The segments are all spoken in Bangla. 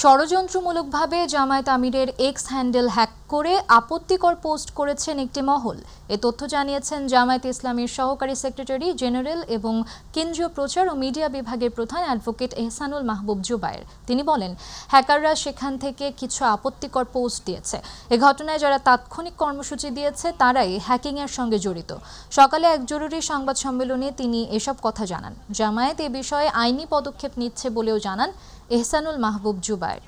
ষড়যন্ত্রমূলকভাবে জামায়াত আমিরের এক্স হ্যান্ডেল হ্যাক করে আপত্তিকর পোস্ট করেছেন একটি মহল। এ তথ্য জানিয়েছেন জামায়াত ইসলামীর সহকারী সেক্রেটারি জেনারেল এবং কেন্দ্রীয় প্রচার ও মিডিয়া বিভাগের প্রধান অ্যাডভোকেট এহসানুল মাহবুব জুবায়ের। তিনি বলেন, হ্যাকাররা সেখান থেকে কিছু আপত্তিকর পোস্ট দিয়েছে। এ ঘটনায় যারা তাৎক্ষণিক কর্মসূচি দিয়েছে তারাই হ্যাকিংয়ের সঙ্গে জড়িত। সকালে এক জরুরি সংবাদ সম্মেলনে তিনি এসব কথা জানান। জামায়াত এ বিষয়ে আইনি পদক্ষেপ নিচ্ছে বলেও জানান এহসানুল মাহবুব জুবায়ের।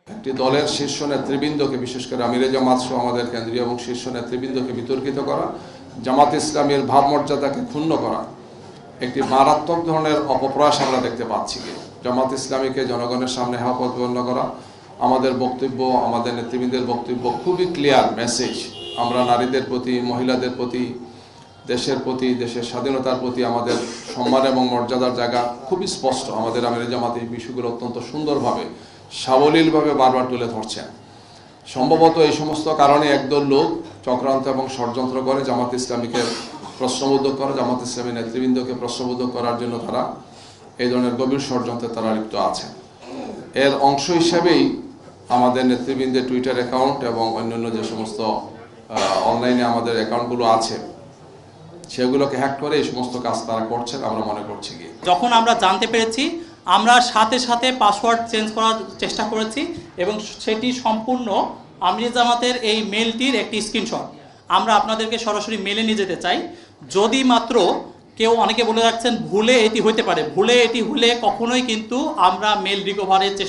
একটি দলের শীর্ষ নেতৃবৃন্দকে, বিশেষ করে আমিরে জামাত সহ আমাদের কেন্দ্রীয় এবং শীর্ষ নেতৃবৃন্দকে বিতর্কিত করা, জামাত ইসলামের ভাবমর্যাদাকে ক্ষুণ্ণ করা, একটি মারাত্মক ধরনের অপপ্রয়াস আমরা দেখতে পাচ্ছি। জামাত ইসলামীকে জনগণের সামনে হওয়া প্রতিপন্ন করা, আমাদের বক্তব্য, আমাদের নেতৃবৃন্দের বক্তব্য খুবই ক্লিয়ার মেসেজ। আমরা নারীদের প্রতি, মহিলাদের প্রতি, দেশের প্রতি, দেশের স্বাধীনতার প্রতি আমাদের সম্মান এবং মর্যাদার জায়গা খুবই স্পষ্ট। আমাদের আমিরে জামাত এই বিষয়গুলো অত্যন্ত সুন্দরভাবে, সাবলীলভাবে বারবার তুলে ধরছেন। সম্ভবত এই সমস্ত কারণে একদল লোক চক্রান্ত এবং ষড়যন্ত্র করে জামাত ইসলামীকে প্রশ্নবোধক করে, জামাত ইসলামী নেতৃবৃন্দকে প্রশ্নবোধক করার জন্য তারা এই ধরনের গভীর ষড়যন্ত্রে তারা লিপ্ত আছেন। এর অংশ হিসেবেই আমাদের নেতৃবৃন্দের টুইটার অ্যাকাউন্ট এবং অন্যান্য যে সমস্ত অনলাইনে আমাদের অ্যাকাউন্টগুলো আছে সেগুলোকে হ্যাক করে এই সমস্ত কাজ তারা করছেন আমরা মনে করছি। যখন আমরা জানতে পেরেছি, আমরা সাথে সাথে পাসওয়ার্ড চেঞ্জ করার চেষ্টা করেছি এবং সেটি সম্পূর্ণ আমিরে জামাতের এই মেলটির একটি স্ক্রিনশট আমরা আপনাদেরকে সরাসরি মেলে নিয়ে যেতে চাই। যদি মাত্র কেউ, অনেকে বলে রাখছেন ভুলে এটি হতে পারে, ভুলে এটি হলে কখনোই কিন্তু আমরা মেল রিকভারের চেষ্টা